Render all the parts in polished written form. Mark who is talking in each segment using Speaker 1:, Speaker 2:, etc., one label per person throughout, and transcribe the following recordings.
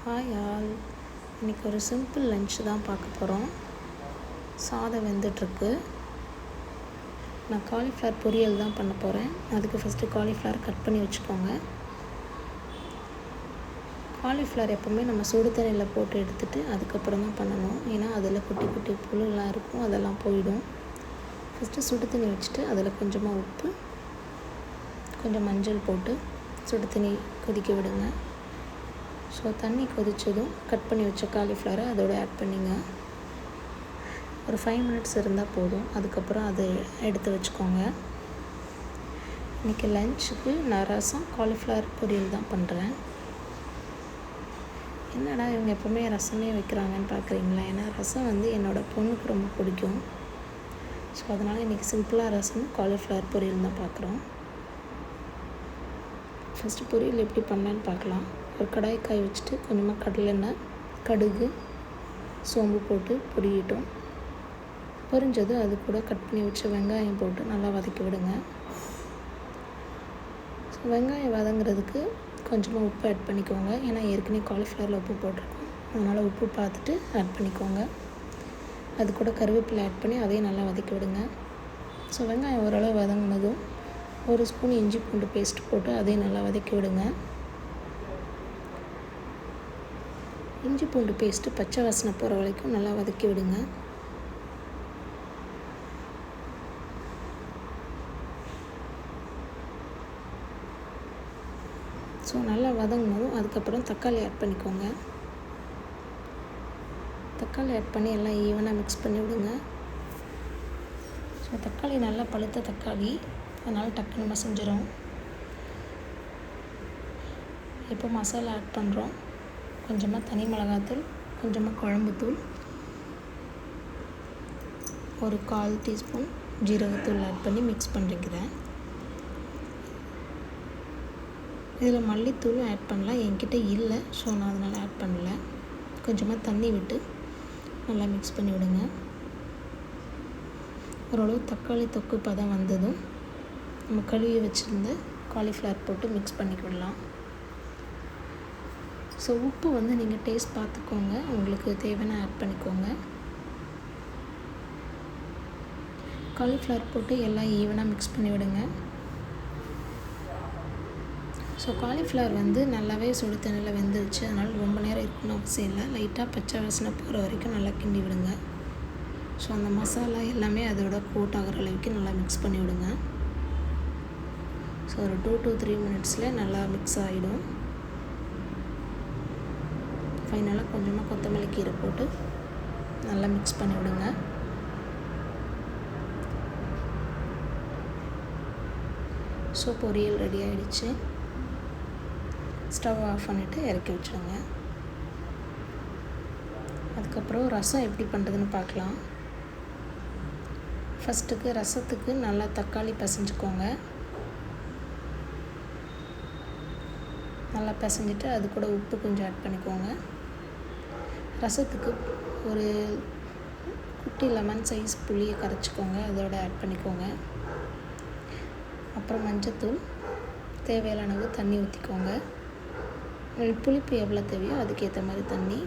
Speaker 1: Hi all. இன்றைக்கி ஒரு simple lunch தான் பார்க்க போகிறோம். சாதம் வெந்துட்டுருக்கு. நான் காலிஃப்ளவர் பொரியல் தான் பண்ண போகிறேன். அதுக்கு ஃபஸ்ட்டு காலிஃப்ளவர் கட் பண்ணி வச்சுக்கோங்க. காலிஃப்ளவர் எப்போவுமே நம்ம சுடு தண்ணியில் போட்டு எடுத்துகிட்டு அதுக்கப்புறம் தான் பண்ணணும். ஏன்னா அதில் குட்டி குட்டி புழுலாம் இருக்கும், அதெல்லாம் போயிடும். ஃபஸ்ட்டு சுடு தண்ணி வச்சுட்டு அதில் கொஞ்சமாக உப்பு, கொஞ்சம் மஞ்சள் போட்டு சுடு தண்ணி கொதிக்க விடுங்க. ஸோ தண்ணி கொதித்ததும் கட் பண்ணி வச்ச காலிஃப்ளவரை அதோடு ஆட் பண்ணிங்க. ஒரு 5 மினிட்ஸ் இருந்தால் போதும். அதுக்கப்புறம் அதை எடுத்து வச்சுக்கோங்க. இன்றைக்கி லஞ்சுக்கு நான் ரசம் காலிஃப்ளவர் பொரியல் தான் பண்ணுறேன். என்னடா இவங்க எப்போவுமே ரசமே வைக்கிறாங்கன்னு பார்க்குறீங்களா? ஏன்னா ரசம் என்னோடய பொண்ணுக்கு ரொம்ப பிடிக்கும். ஸோ அதனால் இன்றைக்கி சிம்பிளாக ரசம் காலிஃப்ளவர் பொரியல் தான் பார்க்குறோம். ஃபஸ்ட்டு பொரியல் எப்படி பண்ணலான்னு பார்க்கலாம். ஒரு கடாய் காய வச்சுட்டு கொஞ்சமாக கடலெண்ணெய், கடுகு, சோம்பு போட்டு பொரியட்டும். பொரிஞ்சது அது கூட கட் பண்ணி வச்ச வெங்காயம் போட்டு நல்லா வதக்கி விடுங்க. ஸோ வெங்காயம் வதங்குறதுக்கு கொஞ்சமாக உப்பு ஆட் பண்ணிக்கோங்க. ஏன்னா ஏற்கனவே காலிஃப்ளவரில் உப்பு போட்டிருக்கோம், அதனால் உப்பு பார்த்துட்டு ஆட் பண்ணிக்கோங்க. அது கூட கருவேப்பிலை ஆட் பண்ணி அதையும் நல்லா வதக்கி விடுங்க. ஸோ வெங்காயம் ஓரளவு வதங்கினதும் 1 ஸ்பூன் இஞ்சி பூண்டு பேஸ்ட் போட்டு அதையும் நல்லா வதக்கி விடுங்க. இஞ்சி பூண்டு பேஸ்ட்டு பச்சை வாசனை போகிற வரைக்கும் நல்லா வதக்கி விடுங்க. ஸோ நல்லா வதங்கினதும் அதுக்கப்புறம் தக்காளி ஆட் பண்ணிக்கோங்க. தக்காளி ஆட் பண்ணி எல்லாம் ஈவனாக மிக்ஸ் பண்ணி விடுங்க. ஸோ தக்காளி நல்லா பழுத்த தக்காளி, அதனால் டக்குன்னு மசிஞ்சிரும். இப்போ மசாலா ஆட் பண்ணுறோம். கொஞ்சமாக தனி மிளகாத்தூள், கொஞ்சமாக குழம்புத்தூள், ஒரு 1/4 டீஸ்பூன் ஜீரகத்தூள் ஆட் பண்ணி மிக்ஸ் பண்ணிக்கிறேன். இதில் மல்லித்தூளும் ஆட் பண்ணலாம், என்கிட்ட இல்லை, ஸோ நான் அதனால் ஆட் பண்ணல. கொஞ்சமாக தண்ணி விட்டு நல்லா மிக்ஸ் பண்ணி விடுங்க. ஓரளவு தக்காளி தொக்கு பதம் வந்ததும் நம்ம கழுவி வச்சுருந்த காலிஃப்ளவர் போட்டு மிக்ஸ் பண்ணிக்கிடலாம். ஸோ உப்பு நீங்கள் டேஸ்ட் பார்த்துக்கோங்க, உங்களுக்கு தேவையான ஆட் பண்ணிக்கோங்க. காலிஃப்ளவர் போட்டு எல்லாம் ஈவனாக மிக்ஸ் பண்ணி விடுங்க. ஸோ காலிஃப்ளவர் நல்லாவே சுடு தண்ணியில் வெந்துருச்சு, அதனால் ரொம்ப நேரம் இருக்கணும்னு அவசியம் இல்லை. லைட்டாக பச்சை வாசனை போகிற வரைக்கும் நல்லா கிண்டி விடுங்க. ஸோ அந்த மசாலா எல்லாமே அதோட கோட் ஆகிற அளவுக்கு நல்லா மிக்ஸ் பண்ணி விடுங்க. ஸோ ஒரு 2 to 3 மினிட்ஸில் நல்லா மிக்ஸ் ஆகிடும். ஃபைனலாக கொஞ்சமாக கொத்தமல்லி கீரை போட்டு நல்லா மிக்ஸ் பண்ணி விடுங்க. ஸோ பொரியல் ரெடி ஆகிடுச்சு. ஸ்டவ் ஆஃப் பண்ணிவிட்டு இறக்கி வச்சுடுங்க. அதுக்கப்புறம் ரசம் எப்படி பண்ணுறதுன்னு பார்க்கலாம். ஃபஸ்ட்டுக்கு ரசத்துக்கு நல்லா தக்காளி பிசைஞ்சுக்கோங்க. நல்லா பிசைஞ்சிட்டு அது கூட உப்பு கொஞ்சம் ஆட் பண்ணிக்கோங்க. ரசத்துக்கு ஒரு குட்டி லெமன் சைஸ் புளியை கரைச்சிக்கோங்க, அதோட ஆட் பண்ணிக்கோங்க. அப்புறம் மஞ்சத்தூள், தேவையான அளவு தண்ணி ஊற்றிக்கோங்க. புளிப்பு எவ்வளோ தேவையோ அதுக்கேற்ற மாதிரி தண்ணி.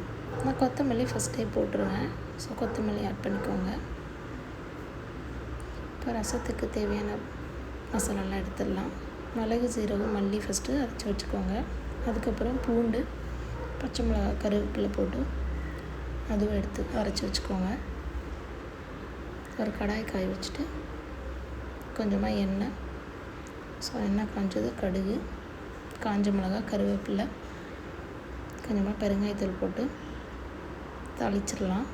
Speaker 1: நான் கொத்தமல்லி ஃபஸ்ட்டே போட்டுருவேன், ஸோ கொத்தமல்லி ஆட் பண்ணிக்கோங்க. இப்போ ரசத்துக்கு தேவையான மசாலாலாம் எடுத்துடலாம். மிளகு, சீரகம், மல்லி ஃபஸ்ட்டு அரைச்சி வச்சுக்கோங்க. அதுக்கப்புறம் பூண்டு, பச்சை மிளகா, கருவேப்பிலை போட்டு அதுவும் எடுத்து அரைச்சி வச்சுக்கோங்க. ஒரு கடாய் காய வச்சுட்டு கொஞ்சமாக எண்ணெய், ஸோ எண்ணெய் காஞ்சது கடுகு, காஞ்ச மிளகா, கருவேப்பிலை, கொஞ்சமாக பெருங்காயத்தூள் போட்டு தாளிச்சிடலாம்.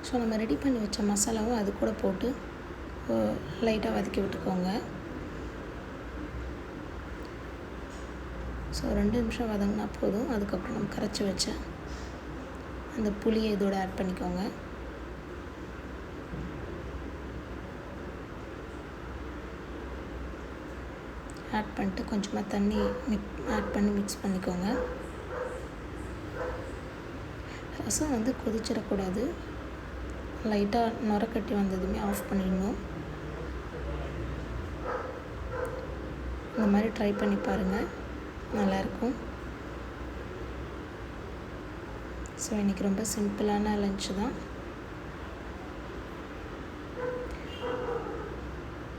Speaker 1: ஸோ நம்ம ரெடி பண்ணி வச்ச மசாலாவும் அது கூட போட்டு லைட்டாக வதக்கி விட்டுக்கோங்க. ஸோ 2 நிமிஷம் வதங்கினா போதும். அதுக்கப்புறம் நம்ம கரைச்சி வச்ச அந்த புளியை இதோடு ஆட் பண்ணிக்கோங்க. ஆட் பண்ணிட்டு கொஞ்சமாக தண்ணி ஆட் பண்ணி மிக்ஸ் பண்ணிக்கோங்க. ரசம் கொதிச்சிடக்கூடாது, லைட்டாக நுரக்கட்டி வந்ததுமே ஆஃப் பண்ணிடணும். இந்த மாதிரி ட்ரை பண்ணி பாருங்கள், நல்லாயிருக்கும். ஸோ இன்றைக்கி ரொம்ப சிம்பிளான லன்ச் தான்.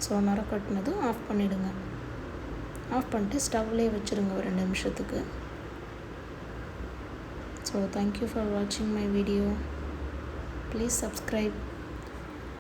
Speaker 1: ஸோ நுர கட்டினதும் ஆஃப் பண்ணிவிடுங்க. ஆஃப் பண்ணிட்டு ஸ்டவ்லேயே வச்சுருங்க ஒரு 2 நிமிஷத்துக்கு. ஸோ தேங்க்யூ ஃபார் வாட்சிங் மை வீடியோ. Please subscribe.